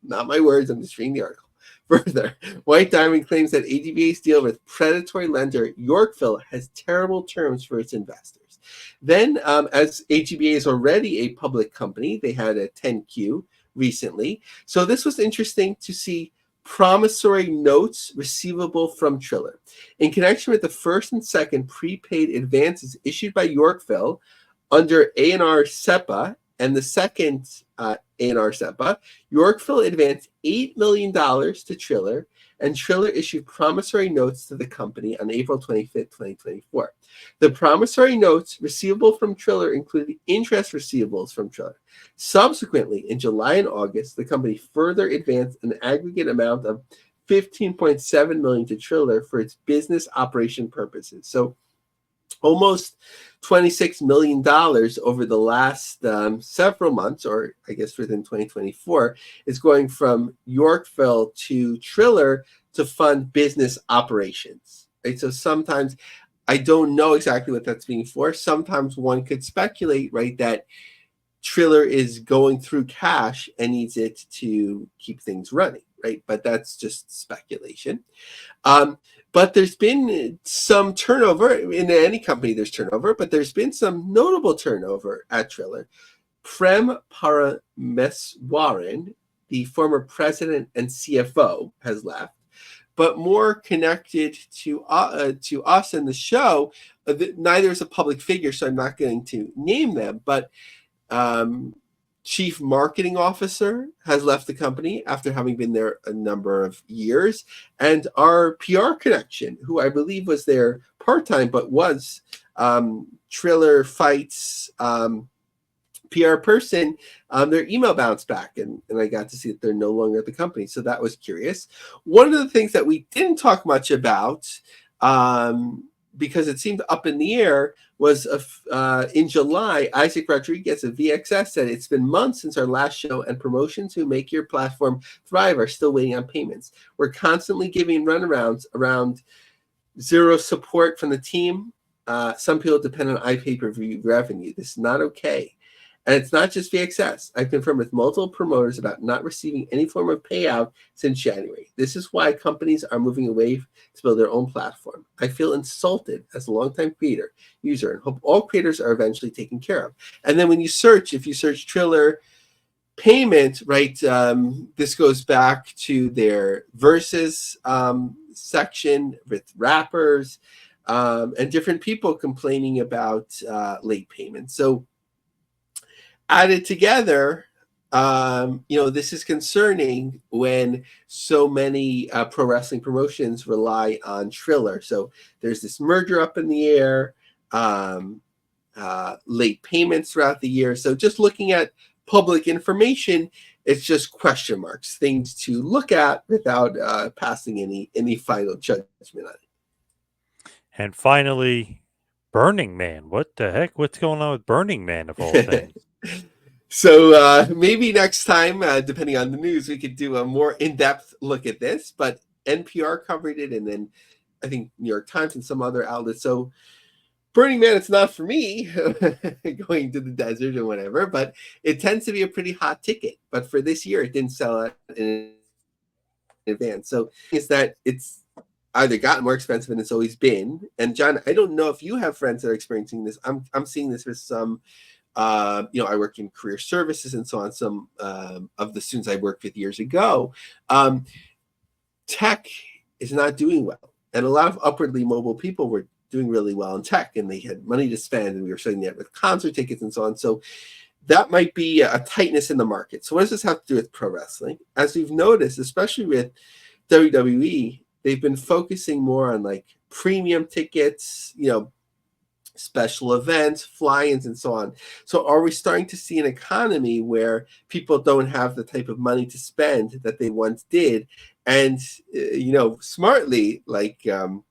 Not my words, I'm just reading the article. Further, White Diamond claims that AGBA's deal with predatory lender Yorkville has terrible terms for its investors. Then, as AGBA is already a public company, they had a 10Q recently. So this was interesting to see promissory notes receivable from Triller. In connection with the first and second prepaid advances issued by Yorkville under A&R SEPA and the second A&R SEPA, Yorkville advanced $8 million to Triller, and Triller issued promissory notes to the company on April 25th, 2024. The promissory notes receivable from Triller included interest receivables from Triller. Subsequently, in July and August, the company further advanced an aggregate amount of $15.7 million to Triller for its business operation purposes. So almost $26 million over the last several months, or I guess within 2024, is going from Yorkville to Triller to fund business operations. Right? So sometimes I don't know exactly what that's being for. Sometimes one could speculate, right, that Triller is going through cash and needs it to keep things running, right? But that's just speculation. But there's been some turnover in any company. There's turnover, but there's been some notable turnover at Triller. Prem Parameswaran, the former president and CFO, has left. But more connected to us in the show, neither is a public figure, so I'm not going to name them. But Chief Marketing Officer has left the company after having been there a number of years. And our PR connection, who I believe was there part-time, but was Triller Fights PR person, their email bounced back, and I got to see that they're no longer at the company. So that was curious. One of the things that we didn't talk much about, because it seemed up in the air, was in July, Isaac Rodriguez of VXS said, "It's been months since our last show, and promotions who make your platform thrive are still waiting on payments. We're constantly giving runarounds around zero support from the team. Some people depend on iPay-per-view revenue. This is not okay. And it's not just VXS. I've confirmed with multiple promoters about not receiving any form of payout since January. This is why companies are moving away to build their own platform. I feel insulted as a longtime creator, user, and hope all creators are eventually taken care of." And then when you search, if you search Triller payment, right? This goes back to their versus section with rappers and different people complaining about late payments. So added together, this is concerning when so many pro wrestling promotions rely on Triller. So there's this merger up in the air, late payments throughout the year. So just looking at public information, it's just question marks, things to look at without passing any final judgment on it. And finally, Burning Man. What the heck? What's going on with Burning Man of all things? So maybe next time, depending on the news, we could do a more in-depth look at this. But NPR covered it, and then I think New York Times and some other outlets. So Burning Man, it's not for me going to the desert or whatever, but it tends to be a pretty hot ticket. But for this year, it didn't sell out in advance. So is that it's either gotten more expensive than it's always been. And John, I don't know if you have friends that are experiencing this. I'm seeing this with some. I work in career services and so on. Some of the students I worked with years ago, tech is not doing well, and a lot of upwardly mobile people were doing really well in tech, and they had money to spend, and we were starting that with concert tickets and so on. So that might be a tightness in the market. So what does this have to do with pro wrestling? As we've noticed, especially with WWE, they've been focusing more on like premium tickets, special events, fly-ins, and so on. So are we starting to see an economy where people don't have the type of money to spend that they once did? And, smartly, like La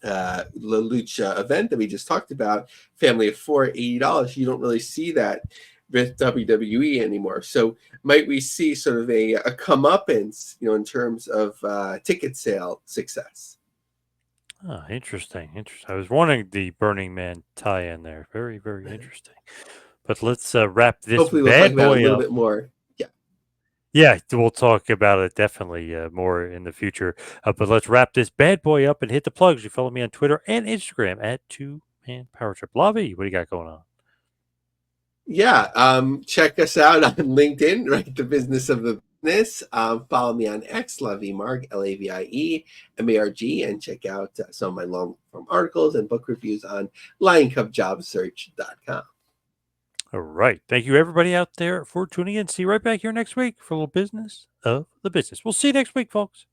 Lucha event that we just talked about, family of four, $80, you don't really see that with WWE anymore. So might we see sort of a comeuppance, in terms of ticket sale success? Oh, interesting. I was wondering the Burning Man tie-in there. Very, very interesting. But let's wrap this Hopefully we'll talk bad about it a boy little up. bit more. Yeah, we'll talk about it definitely more in the future. But let's wrap this bad boy up and hit the plugs. You follow me on Twitter and Instagram at 2Man Power Trip. Lavie, what do you got going on? Yeah, check us out on LinkedIn, right? The Business of the Business. Follow me on X, Lavie Marg, Lavie Marg, and check out some of my long-form articles and book reviews on LionCupJobSearch.com. All right. Thank you, everybody out there, for tuning in. See you right back here next week for a little Business of the Business. We'll see you next week, folks.